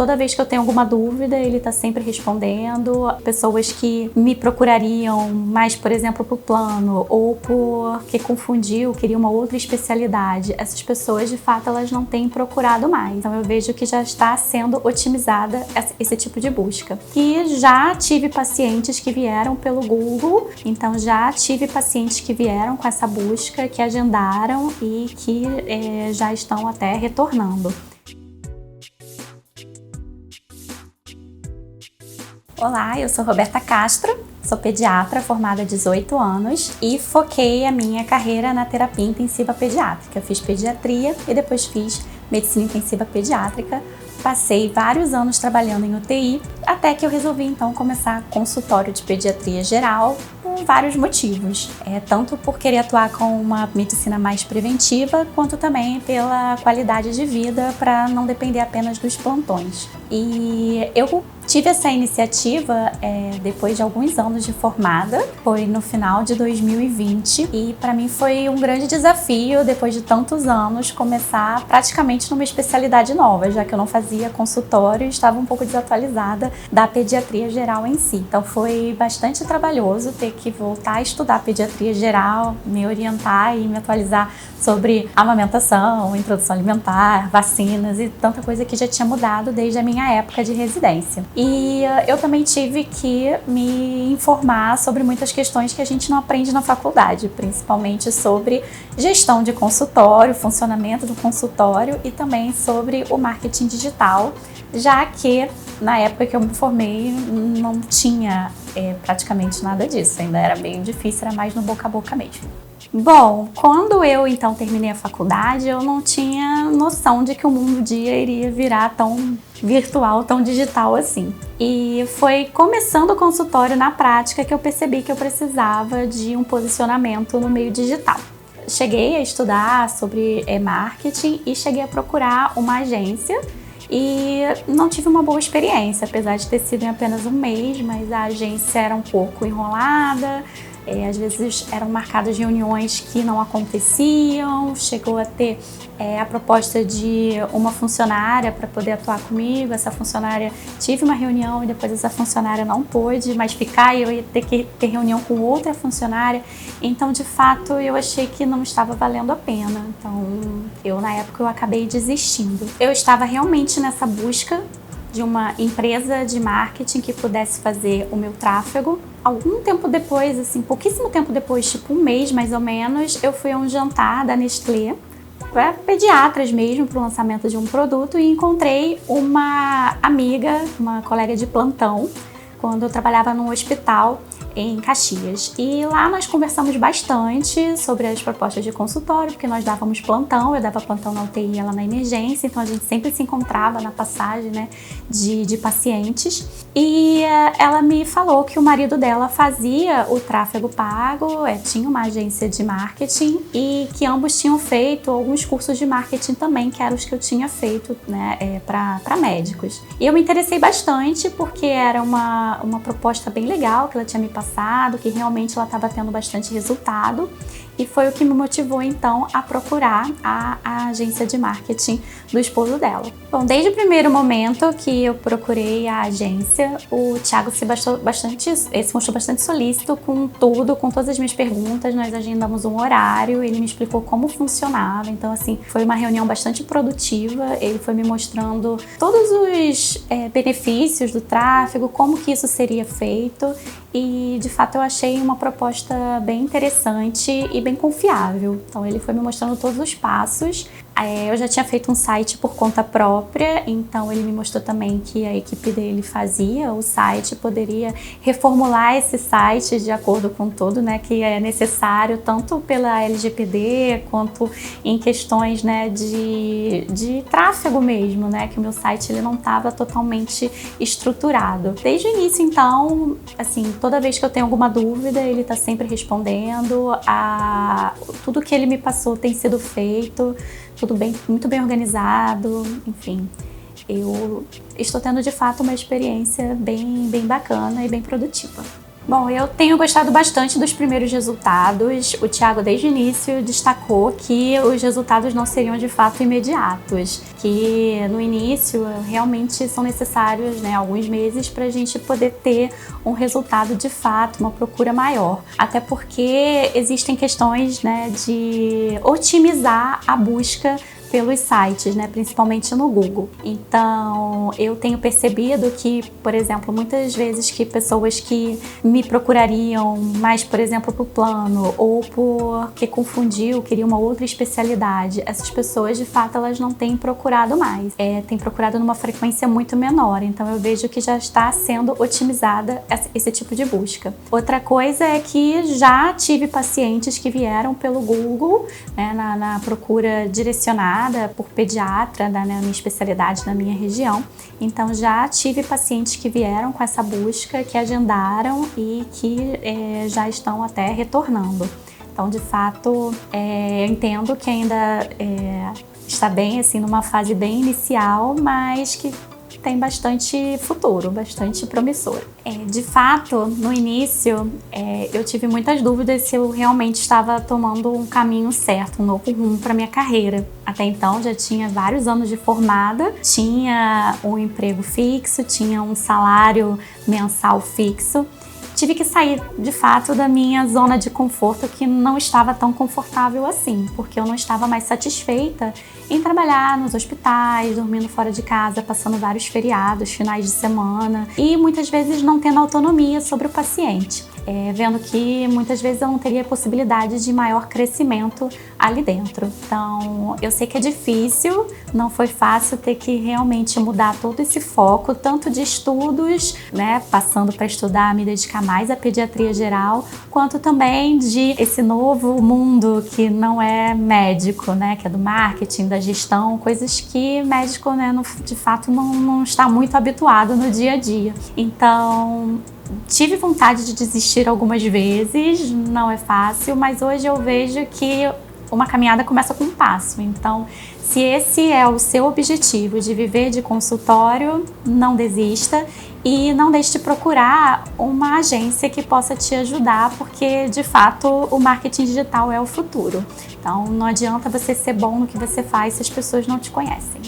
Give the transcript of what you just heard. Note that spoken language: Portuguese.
toda vez que eu tenho alguma dúvida, ele está sempre respondendo. Pessoas que me procurariam mais, por exemplo, por plano ou porque confundiu, queria uma outra especialidade, essas pessoas, de fato, elas não têm procurado mais. Então eu vejo que já está sendo otimizada esse tipo de busca. E já tive pacientes que vieram pelo Google, então já tive pacientes que vieram com essa busca, que agendaram e que já estão até retornando. Olá, eu sou Roberta Castro, sou pediatra formada há 18 anos e foquei a minha carreira na terapia intensiva pediátrica. Eu fiz pediatria e depois fiz medicina intensiva pediátrica. Passei vários anos trabalhando em UTI, até que eu resolvi então começar consultório de pediatria geral por vários motivos. Tanto por querer atuar com uma medicina mais preventiva, quanto também pela qualidade de vida, para não depender apenas dos plantões. E eu tive essa iniciativa depois de alguns anos de formada, foi no final de 2020, e para mim foi um grande desafio, depois de tantos anos, começar praticamente numa especialidade nova, já que eu não fazia consultório e estava um pouco desatualizada da pediatria geral em si. Então foi bastante trabalhoso ter que voltar a estudar pediatria geral, me orientar e me atualizar sobre amamentação, introdução alimentar, vacinas e tanta coisa que já tinha mudado desde a minha época de residência. E eu também tive que me informar sobre muitas questões que a gente não aprende na faculdade, principalmente sobre gestão de consultório, funcionamento do consultório e também sobre o marketing digital, já que na época que eu me formei não tinha praticamente nada disso, ainda era bem difícil, era mais no boca a boca mesmo. Bom, quando eu então terminei a faculdade, eu não tinha noção de que o mundo um dia iria virar tão virtual, tão digital assim. E foi começando o consultório na prática que eu percebi que eu precisava de um posicionamento no meio digital. Cheguei a estudar sobre marketing e cheguei a procurar uma agência e não tive uma boa experiência, apesar de ter sido em apenas um mês, mas a agência era um pouco enrolada. Às vezes eram marcadas reuniões que não aconteciam, chegou a ter a proposta de uma funcionária para poder atuar comigo. Essa funcionária, tive uma reunião e depois essa funcionária não pôde mais ficar e eu ia ter que ter reunião com outra funcionária. Então, de fato, eu achei que não estava valendo a pena. Então, na época, eu acabei desistindo. Eu estava realmente nessa busca de uma empresa de marketing que pudesse fazer o meu tráfego. Algum tempo depois, assim, pouquíssimo tempo depois, tipo um mês mais ou menos, eu fui a um jantar da Nestlé, para pediatras mesmo, para o lançamento de um produto, e encontrei uma amiga, uma colega de plantão, quando eu trabalhava num hospital em Caxias. E lá nós conversamos bastante sobre as propostas de consultório, porque nós dávamos plantão, eu dava plantão na UTI, ela na emergência, então a gente sempre se encontrava na passagem, né, de pacientes. E ela me falou que o marido dela fazia o tráfego pago, tinha uma agência de marketing e que ambos tinham feito alguns cursos de marketing também, que eram os que eu tinha feito, né, para médicos. E eu me interessei bastante porque era uma proposta bem legal que ela tinha me passado, que realmente ela estava tendo bastante resultado, e foi o que me motivou então a procurar a agência de marketing do esposo dela. Bom, desde o primeiro momento que eu procurei a agência, o Thiago se mostrou bastante solícito com tudo, com todas as minhas perguntas. Nós agendamos um horário, ele me explicou como funcionava, então assim, foi uma reunião bastante produtiva. Ele foi me mostrando todos os benefícios do tráfego, como que isso seria feito, e de fato eu achei uma proposta bem interessante e bem confiável. Então ele foi me mostrando todos os passos. Eu já tinha feito um site por conta própria, então ele me mostrou também que a equipe dele fazia o site, poderia reformular esse site de acordo com tudo, né, que é necessário, tanto pela LGPD quanto em questões, né, de tráfego mesmo, né, que o meu site ele não estava totalmente estruturado. Desde o início, então, assim, toda vez que eu tenho alguma dúvida, ele está sempre respondendo. Tudo que ele me passou tem sido feito, tudo bem, muito bem organizado, enfim. Eu estou tendo de fato uma experiência bem bacana e bem produtiva. Bom, eu tenho gostado bastante dos primeiros resultados. O Thiago, desde o início, destacou que os resultados não seriam de fato imediatos, que no início realmente são necessários, né, alguns meses para a gente poder ter um resultado de fato, uma procura maior. Até porque existem questões, né, de otimizar a busca pelos sites, né, principalmente no Google. Então, eu tenho percebido que, por exemplo, muitas vezes que pessoas que me procurariam mais, por exemplo, por plano ou porque confundiu, queria uma outra especialidade, essas pessoas, de fato, elas não têm procurado mais. Têm procurado numa frequência muito menor. Então, eu vejo que já está sendo otimizada esse tipo de busca. Outra coisa é que já tive pacientes que vieram pelo Google, né, na procura direcionada por pediatra, na minha especialidade, na minha região. Então já tive pacientes que vieram com essa busca, que agendaram e que já estão até retornando. Então, de fato, eu entendo que ainda está bem, assim, numa fase bem inicial, mas que tem bastante futuro, bastante promissor. De fato, no início, eu tive muitas dúvidas se eu realmente estava tomando um caminho certo, um novo rumo para minha carreira. Até então, já tinha vários anos de formada, tinha um emprego fixo, tinha um salário mensal fixo. Tive que sair, de fato, da minha zona de conforto, que não estava tão confortável assim, porque eu não estava mais satisfeita em trabalhar nos hospitais, dormindo fora de casa, passando vários feriados, finais de semana e muitas vezes não tendo autonomia sobre o paciente. Vendo que muitas vezes eu não teria possibilidade de maior crescimento ali dentro. Então, eu sei que é difícil, não foi fácil ter que realmente mudar todo esse foco, tanto de estudos, né, passando para estudar, me dedicar mais à pediatria geral, quanto também de esse novo mundo que não é médico, né, que é do marketing, da gestão, coisas que médico, né, de fato não está muito habituado no dia a dia. Então, tive vontade de desistir algumas vezes, não é fácil, mas hoje eu vejo que uma caminhada começa com um passo. Então, se esse é o seu objetivo de viver de consultório, não desista e não deixe de procurar uma agência que possa te ajudar, porque de fato o marketing digital é o futuro. Então, não adianta você ser bom no que você faz se as pessoas não te conhecem.